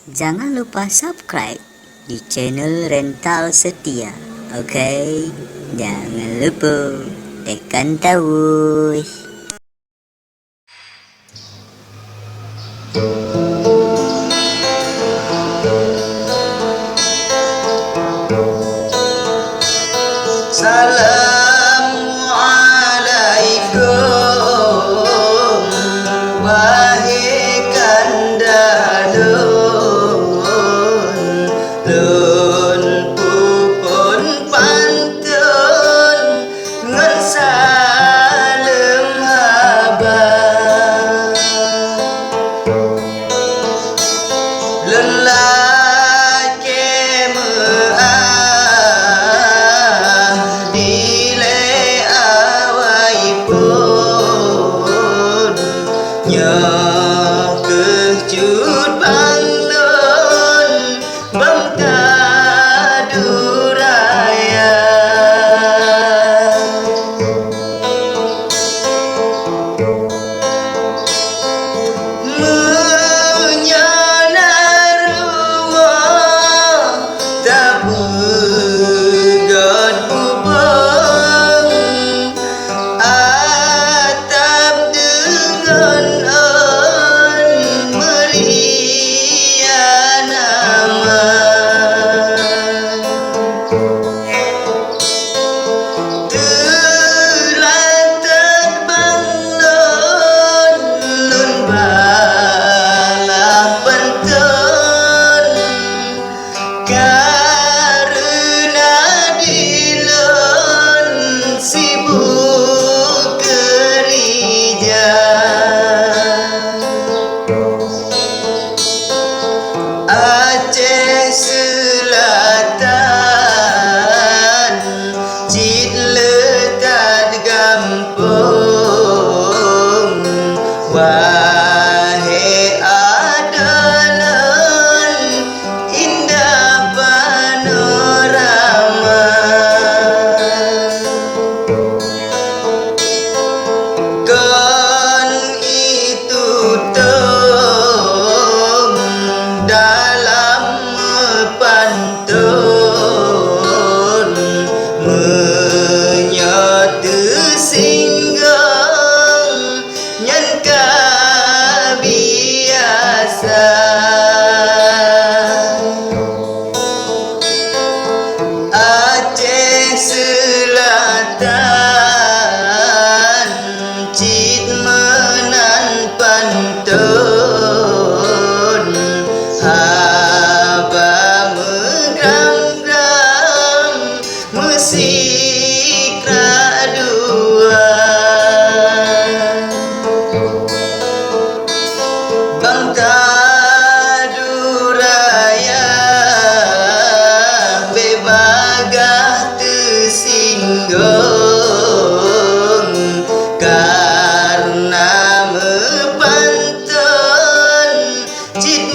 Jangan lupa subscribe di channel Rental Setia. Okey? Jangan lupa tekan taush. Assalamualaikum wahai kandadun, lun pupun pantoen ngan salem habang lun lake meah dile awai pun nyak kecut banglun bang tadu raya menyana rumah tak pegat bubang atap dengan an meriah nama terlantak banglun lun balah pantoen karena dilun sibuk kerja Aceh Selatan cid letat gampung wahai adalan indah panorama kan itu tong dalam pantoen menyatu singgang nyanka biasa Aceh Selatan cid menan pantoen haba megram-gram musik radua bang tadu raya bebagah tersinggung karena mepantoen cid